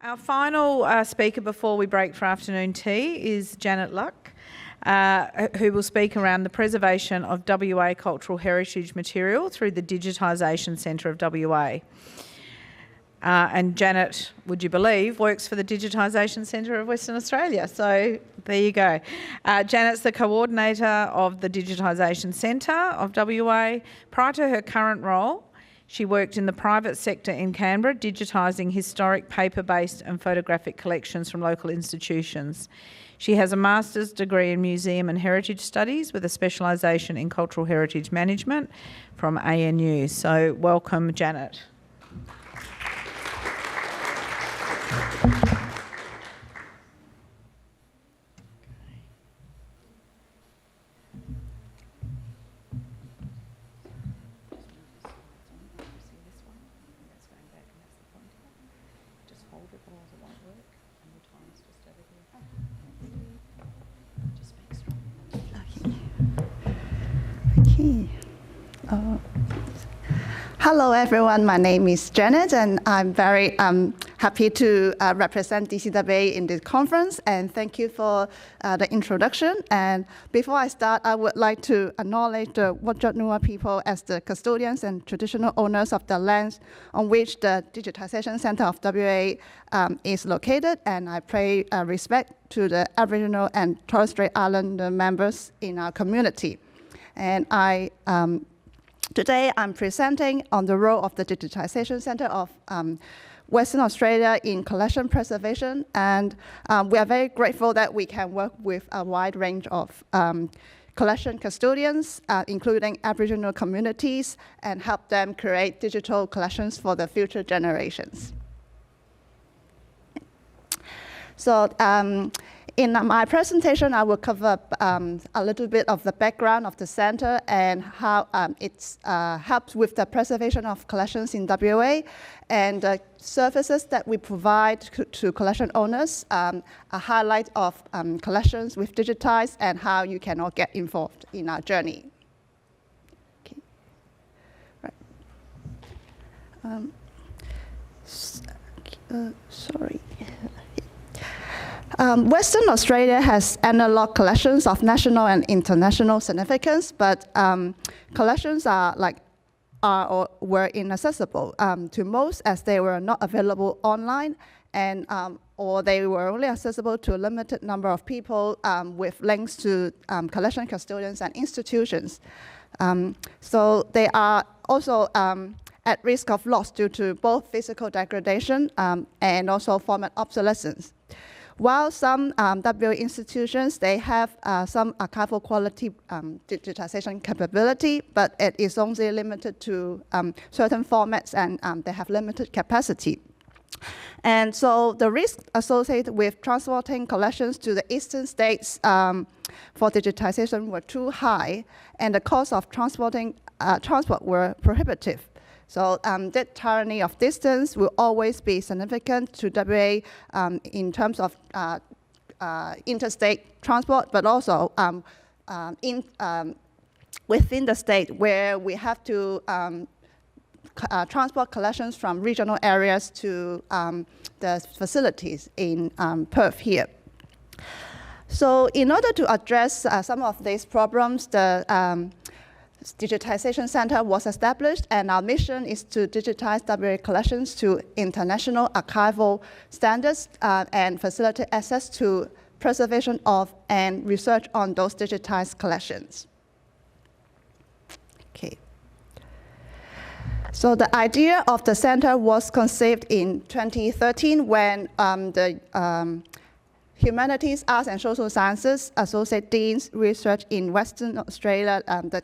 Our final speaker before we break for afternoon tea is Janet Luck, who will speak around the preservation of WA cultural heritage material through the Digitisation Centre of WA. And Janet, would you believe, works for the Digitisation Centre of Western Australia. So there you go. Janet's the coordinator of the Digitisation Centre of WA. Prior to her current role, she worked in the private sector in Canberra, digitising historic paper-based and photographic collections from local institutions. She has a master's degree in Museum and Heritage Studies with a specialisation in Cultural Heritage Management from ANU. So welcome, Janet. Hello everyone, my name is Janet and I'm very happy to represent DCWA in this conference, and thank you for the introduction. And before I start, I would like to acknowledge the Whadjuk Noongar people as the custodians and traditional owners of the lands on which the Digitisation Centre of WA is located, and I pay respect to the Aboriginal and Torres Strait Islander members in our community. And today I'm presenting on the role of the Digitisation Centre of Western Australia in collection preservation, and we are very grateful that we can work with a wide range of collection custodians, including Aboriginal communities, and help them create digital collections for the future generations. So in my presentation, I will cover a little bit of the background of the center and how it helps with the preservation of collections in WA, and the services that we provide to collection owners, a highlight of collections with digitized, and how you can all get involved in our journey. Okay. Right. Sorry. Western Australia has analog collections of national and international significance, but collections were inaccessible to most, as they were not available online, and or they were only accessible to a limited number of people with links to collection custodians and institutions. So they are also at risk of loss due to both physical degradation and also format obsolescence. While some WA institutions, they have some archival quality digitization capability, but it is only limited to certain formats, and they have limited capacity. And so the risks associated with transporting collections to the eastern states for digitization were too high, and the cost of transport were prohibitive. So that tyranny of distance will always be significant to WA in terms of interstate transport, but also within the state, where we have to transport collections from regional areas to the facilities in Perth here. So in order to address some of these problems, the Digitisation Centre was established, and our mission is to digitize WA collections to international archival standards and facilitate access to preservation of and research on those digitized collections. Okay. So the idea of the centre was conceived in 2013 when the Humanities, Arts and Social Sciences Associate Deans Research in Western Australia, the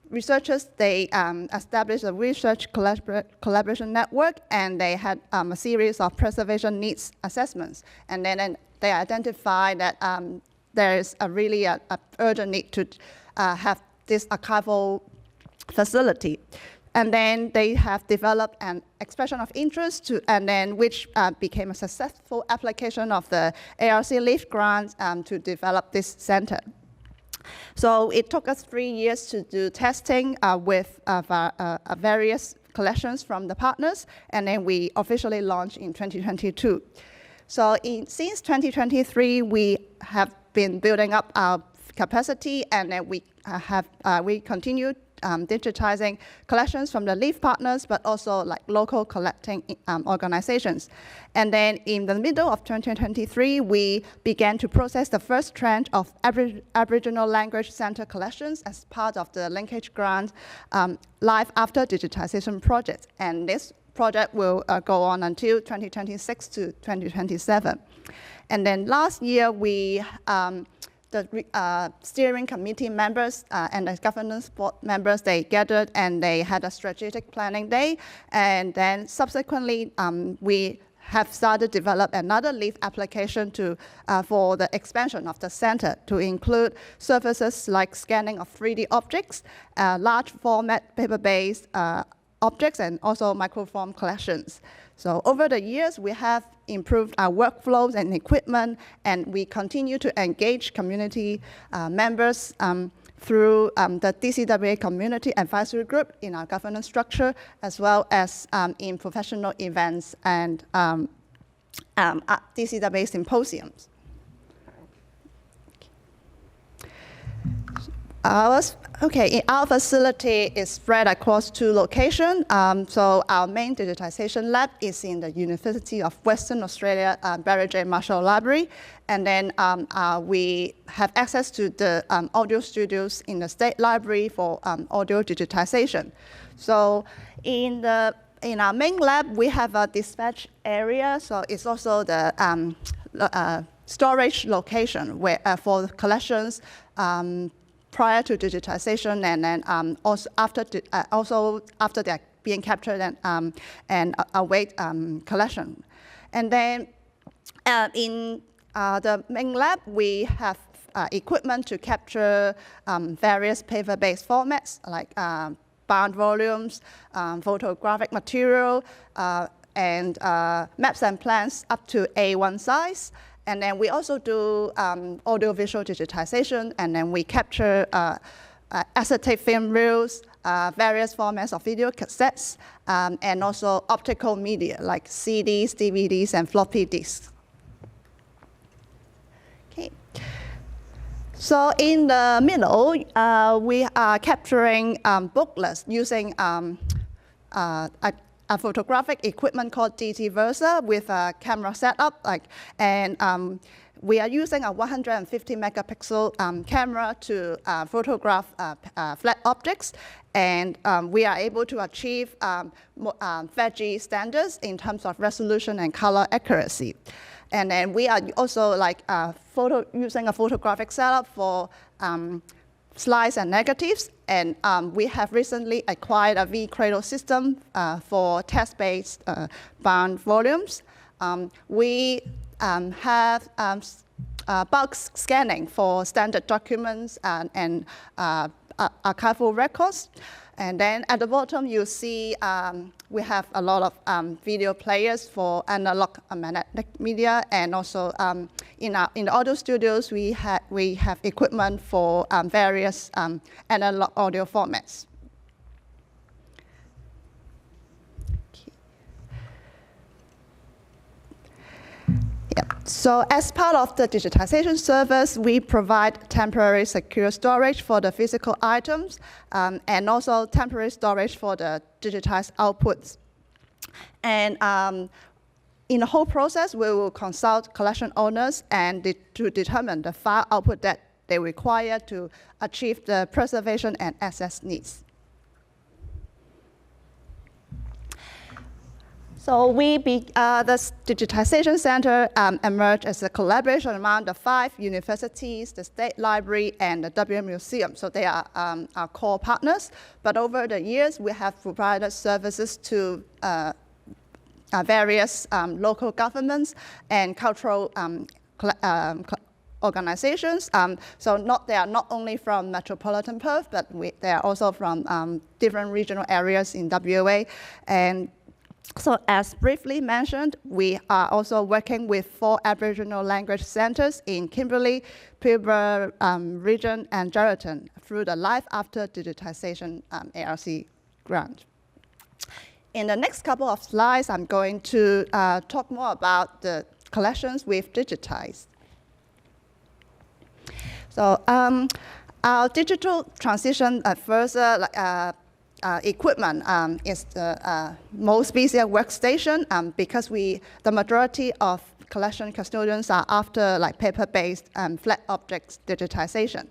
researchers, they established a research collaboration network, and they had a series of preservation needs assessments. And then they identified that there is really a urgent need to have this archival facility. And then they have developed an expression of interest, which became a successful application of the ARC LEAF grant to develop this center. So it took us 3 years to do testing with various collections from the partners, and then we officially launched in 2022. So since 2023, we have been building up our capacity, and then we continue digitizing collections from the leaf partners, but also like local collecting organizations. And then in the middle of 2023, we began to process the first tranche of Aboriginal Language Center collections as part of the Linkage Grant Life After Digitization project. And this project will go on until 2026 to 2027. And then last year, the steering committee members and the governance board members, they gathered and they had a strategic planning day. And then subsequently, we have started to develop another LEAF application for the expansion of the center to include services like scanning of 3D objects, large format paper-based objects, and also microform collections. So over the years, we have improved our workflows and equipment, and we continue to engage community members through the DCWA Community Advisory Group in our governance structure, as well as in professional events and DCWA symposiums. Our facility is spread across 2 locations. So our main digitization lab is in the University of Western Australia, Barry J. Marshall Library. And then we have access to the audio studios in the State Library for audio digitization. So in our main lab, we have a dispatch area. So it's also the storage location where for collections prior to digitization, and then also after they're being captured and await collection. And then in the main lab, we have equipment to capture various paper-based formats like bound volumes, photographic material, and maps and plans up to A1 size. And then we also do audiovisual digitization, and then we capture acetate film reels, various formats of video cassettes, and also optical media like CDs, DVDs, and floppy disks. Okay. So in the middle, we are capturing booklets using a photographic equipment called DT Versa with a camera setup, and we are using a 150 megapixel camera to photograph flat objects, and we are able to achieve VEGI standards in terms of resolution and color accuracy. And then we are also using a photographic setup for slides and negatives, and we have recently acquired a V-Cradle system for test-based bound volumes. We have bulk scanning for standard documents and archival records. And then at the bottom, you see we have a lot of video players for analog magnetic media, and also in the audio studios, we have equipment for various analog audio formats. So as part of the digitization service, we provide temporary secure storage for the physical items, and also temporary storage for the digitized outputs. And in the whole process, we will consult collection owners and to determine the file output that they require to achieve the preservation and access needs. So the Digitization Center emerged as a collaboration among the 5 universities, the State Library, and the WA Museum. So they are our core partners. But over the years, we have provided services to various local governments and cultural organizations. So they are not only from metropolitan Perth, but they are also from different regional areas in WA. And so as briefly mentioned, we are also working with 4 Aboriginal language centers in Kimberley, Pilbara region, and Geraldton through the Life After Digitisation ARC grant. in the next couple of slides, I'm going to talk more about the collections we've digitized. So our digital transition at first, equipment is the most busier workstation because the majority of collection custodians are after paper-based flat objects digitization.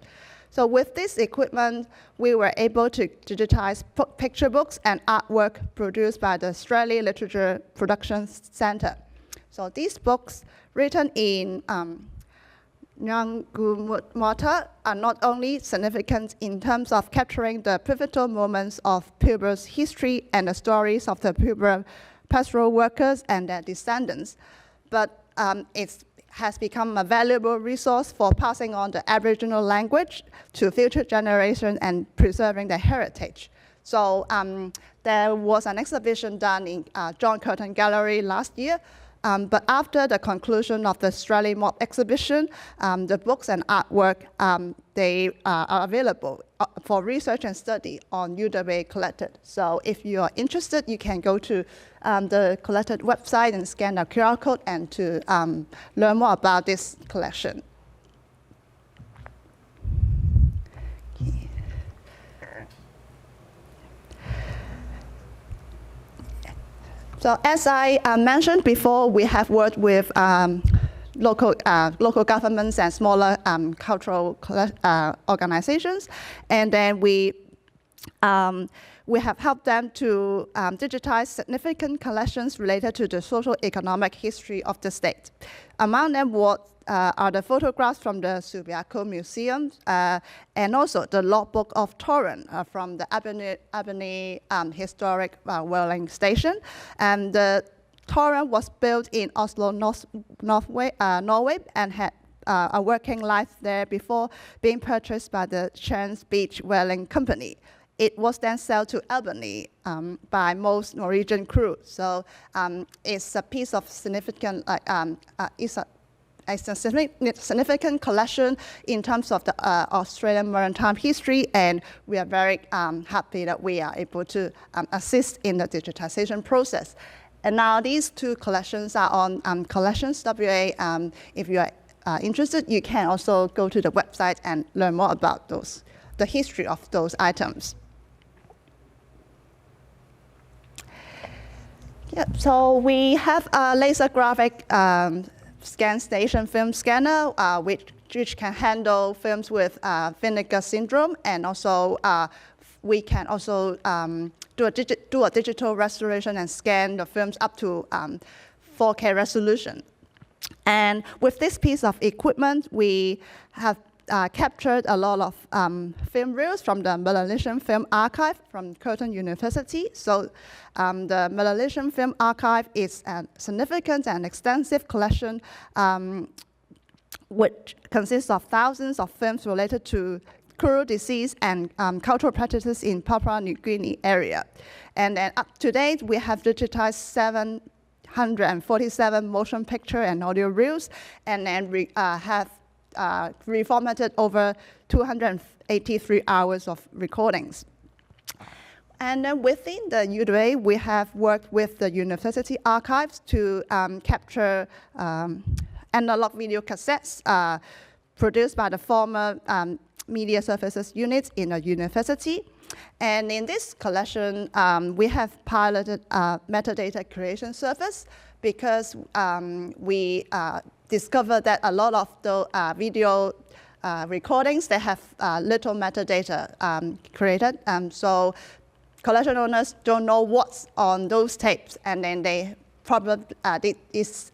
So with this equipment, we were able to digitize picture books and artwork produced by the Australian Literature Production Centre. So these books, written in Nyangumata, are not only significant in terms of capturing the pivotal moments of Pilbara's history and the stories of the Pilbara pastoral workers and their descendants, but it has become a valuable resource for passing on the Aboriginal language to future generations and preserving their heritage. So there was an exhibition done in John Curtin Gallery last year, but after the conclusion of the Australian Mob exhibition, the books and artwork, they are available for research and study on UWA Collected. So if you are interested, you can go to the Collected website and scan the QR code and to learn more about this collection. So as I mentioned before, we have worked with local governments and smaller cultural organizations, and then we have helped them to digitize significant collections related to the social economic history of the state. Among them are the photographs from the Subiaco Museum and also the logbook of Torrent from the Albany Historic Whaling Station. And the Torrent was built in Oslo, Norway, and had a working life there before being purchased by the Chance Beach Whaling Company. It was then sold to Albany by most Norwegian crew. So it's a piece of significant, it's a significant collection in terms of the Australian maritime history, and we are very happy that we are able to assist in the digitization process. And now these two collections are on Collections WA. If you are interested, you can also go to the website and learn more about the history of those items. Yep, so we have a laser graphic scan station film scanner, which can handle films with vinegar syndrome, and also we can also do a digital restoration and scan the films up to 4K resolution. And with this piece of equipment, we have captured a lot of film reels from the Melanesian Film Archive from Curtin University. So the Melanesian Film Archive is a significant and extensive collection which consists of thousands of films related to cruel disease and cultural practices in Papua New Guinea area. And then up to date, we have digitized 747 motion picture and audio reels, and then we have reformatted over 283 hours of recordings. And then within the UWA, we have worked with the university archives to capture analog video cassettes produced by the former media services units in a university. And in this collection, we have piloted a metadata creation service because we discovered that a lot of the video recordings, they have little metadata created. So collection owners don't know what's on those tapes, and then they probably, it's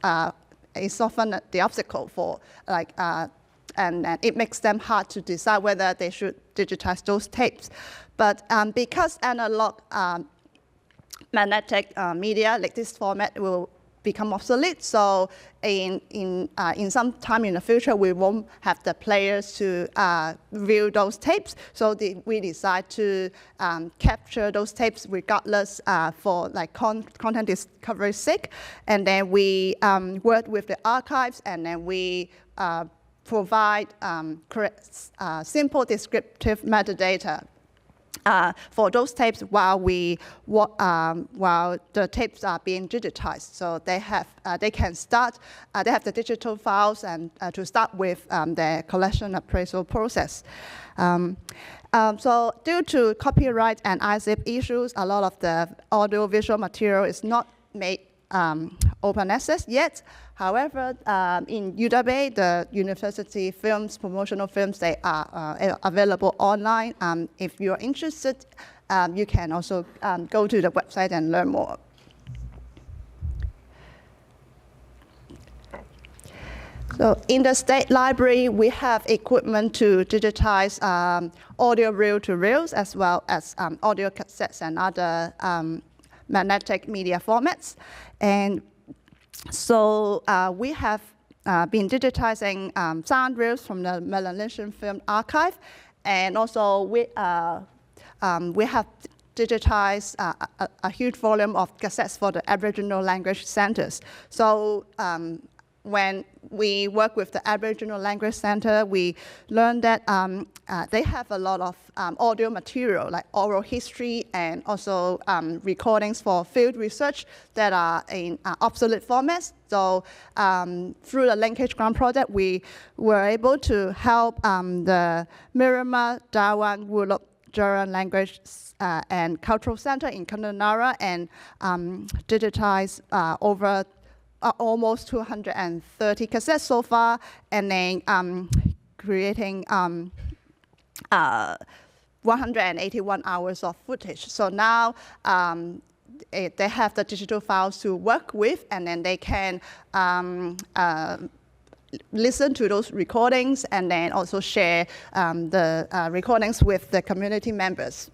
often the obstacle for and it makes them hard to decide whether they should digitize those tapes. But because analog magnetic media like this format will become obsolete, so in some time in the future, we won't have the players to view those tapes. So we decide to capture those tapes regardless for content discovery's sake. And then we work with the archives, and then we provide simple descriptive metadata for those tapes while the tapes are being digitized. So they have they have the digital files and to start with their collection appraisal process. So due to copyright and ISIP issues, a lot of the audiovisual material is not made open access yet. However, in UWA, the university films, promotional films, they are available online. If you're interested, you can also go to the website and learn more. So in the State Library, we have equipment to digitize audio reel-to-reels as well as audio cassettes and other magnetic media formats. And so we have been digitizing sound reels from the Melanesian Film Archive, and also we have digitized a huge volume of cassettes for the Aboriginal language centers. So when we work with the Aboriginal Language Center, we learned that they have a lot of audio material, like oral history and also recordings for field research that are in obsolete formats. So through the Linkage Grant project, we were able to help the Miramar, Darwin, Wurluk, Juran Language and Cultural Center in Kununurra and digitize over almost 230 cassettes so far, and then creating 181 hours of footage. So now they have the digital files to work with, and then they can listen to those recordings and then also share the recordings with the community members.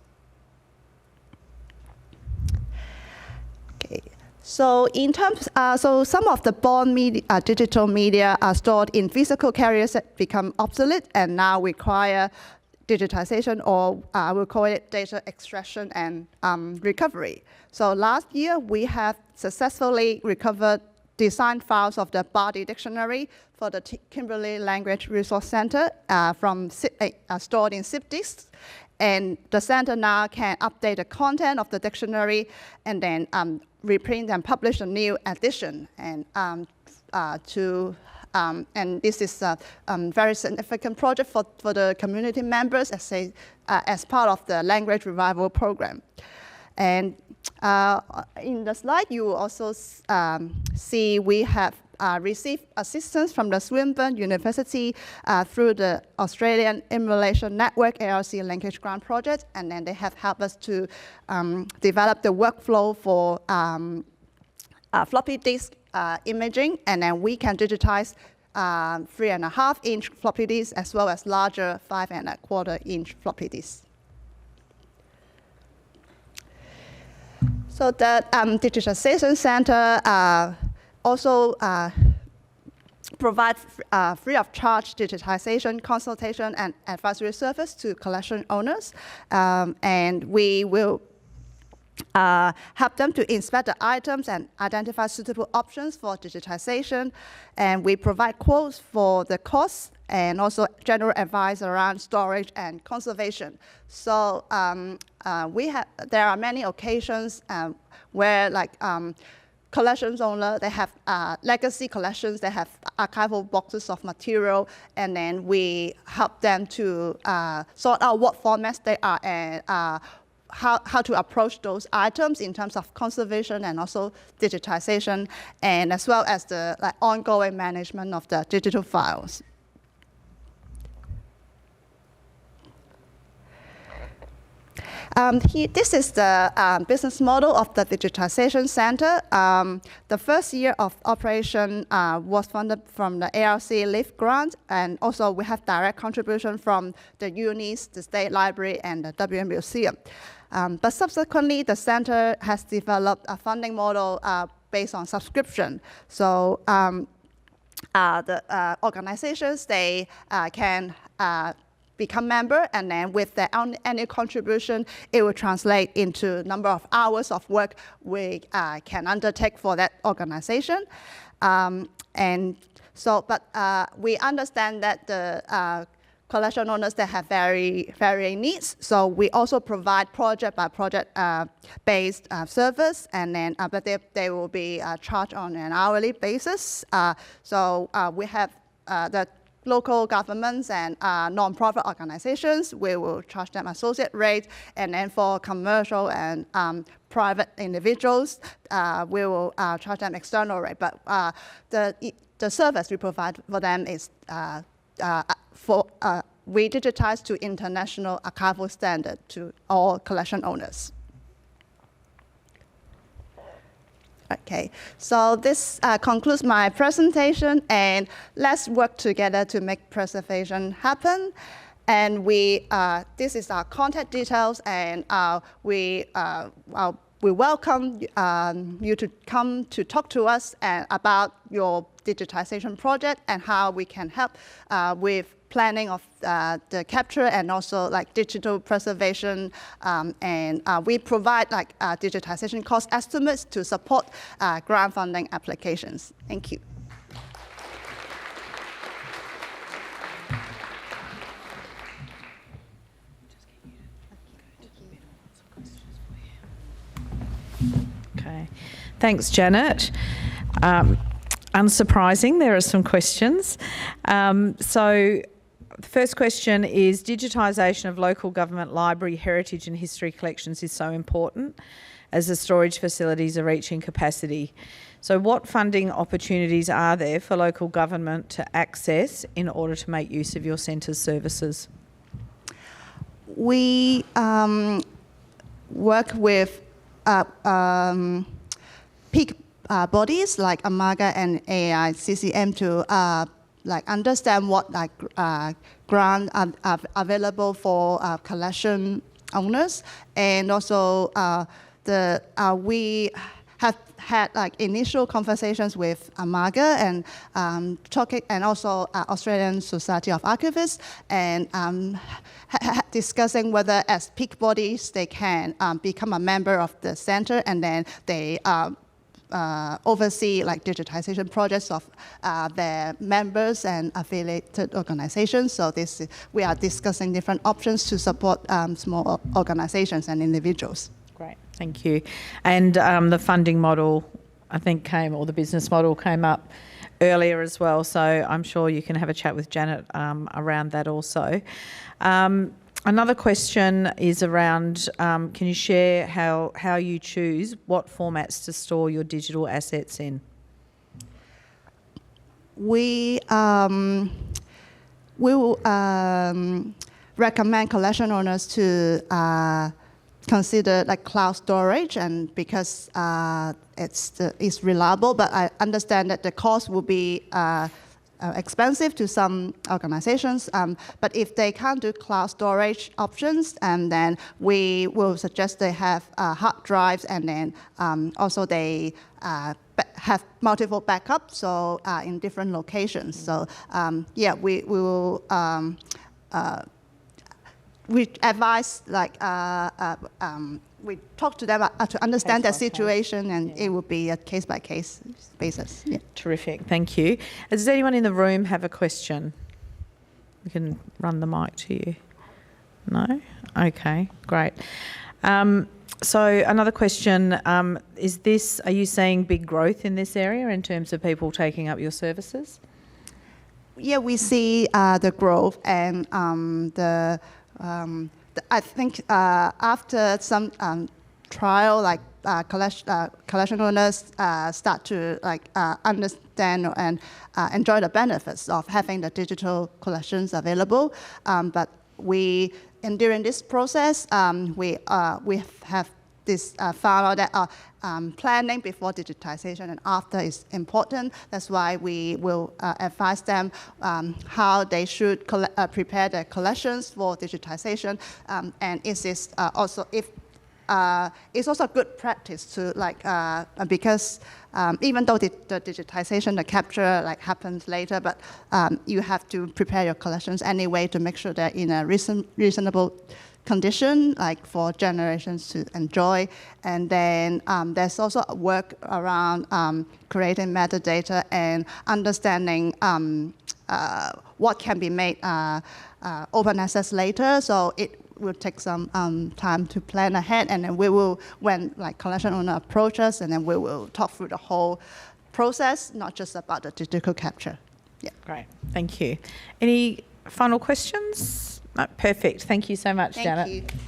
So in terms, so some of the born media, digital media are stored in physical carriers that become obsolete and now require digitization, or we'll call it data extraction and recovery. So last year, we have successfully recovered design files of the Badi Dictionary for the Kimberley Language Resource Center stored in zip disks. And the center now can update the content of the dictionary and then reprint and publish a new edition. And and this is a very significant project for the community members as part of the language revival program. And in the slide, you will also see we have received assistance from the Swinburne University through the Australian Emulation Network ARC Linkage Grant Project, and then they have helped us to develop the workflow for floppy disk imaging, and then we can digitize 3.5-inch floppy disks as well as larger 5.25-inch floppy disks. So the Digitisation Center also provide free of charge digitization, consultation, and advisory service to collection owners. And we will help them to inspect the items and identify suitable options for digitization. And we provide quotes for the costs and also general advice around storage and conservation. So there are many occasions where collections owner, they have legacy collections, they have archival boxes of material, and then we help them to sort out what formats they are and how to approach those items in terms of conservation and also digitization, and as well as the ongoing management of the digital files. This is the business model of the Digitisation Center. The first year of operation was funded from the ARC LIFT grant, and also we have direct contribution from the unis, the State Library, and the WM Museum. But subsequently, the center has developed a funding model based on subscription. So the organizations, they can become member, and then with their annual contribution, it will translate into number of hours of work we can undertake for that organization. And so, but we understand that the collection owners that have varying needs. So we also provide project by project based service, and then but they will be charged on an hourly basis. So we have the local governments and non-profit organizations, we will charge them associate rate, and then for commercial and private individuals, we will charge them external rate. But the service we provide for them is we digitize to international archival standard to all collection owners. Okay, so this concludes my presentation, and let's work together to make preservation happen. And this is our contact details, and we welcome you to come to talk to us about your digitization project and how we can help with planning of the capture and also like digital preservation, and we provide like digitization cost estimates to support grant funding applications. Thank you. Okay, thanks, Janet. Unsurprising, there are some questions. So the first question is, digitisation of local government library, heritage and history collections is so important as the storage facilities are reaching capacity. So what funding opportunities are there for local government to access in order to make use of your centre's services? We work with peak bodies like AMAGA and AICCM to like understand what like grants are available for talent owners, and also we have had like initial conversations with AMAGA and talking, and also Australian Society of Archivists, and discussing whether as peak bodies they can become a member of the centre, and then they oversee like digitization projects of their members and affiliated organizations. So we are discussing different options to support small organizations and individuals. Great, thank you. And the funding model, I think or the business model came up earlier as well, so I'm sure you can have a chat with Janet around that also. Another question is around, can you share how you choose what formats to store your digital assets in? We will recommend collection owners to consider like cloud storage, and because it's reliable, but I understand that the cost will be expensive to some organizations, but if they can't do cloud storage options, and then we will suggest they have hard drives, and then also they have multiple backups, so in different locations. So yeah, we will we advise like we talk to them to understand their situation, and it will be a case-by-case basis. Yeah. Terrific, thank you. Does anyone in the room have a question? We can run the mic to you. No? Okay, great. So another question, are you seeing big growth in this area in terms of people taking up your services? Yeah, we see the growth, and I think after some trial, like collection owners start to like understand and enjoy the benefits of having the digital collections available. But during this process, we have this found out that planning before digitization and after is important. That's why we will advise them how they should prepare their collections for digitization, and it's also it's also good practice to like because even though the digitization, the capture like happens later, but you have to prepare your collections anyway to make sure they're in a reasonable condition, like for generations to enjoy. And then there's also work around creating metadata and understanding what can be made open access later. So it will take some time to plan ahead, and then we will, when like collection owner approach us, and then we will talk through the whole process, not just about the digital capture. Yeah. Great, thank you. Any final questions? No, perfect. Thank you so much, Janet. Thank you.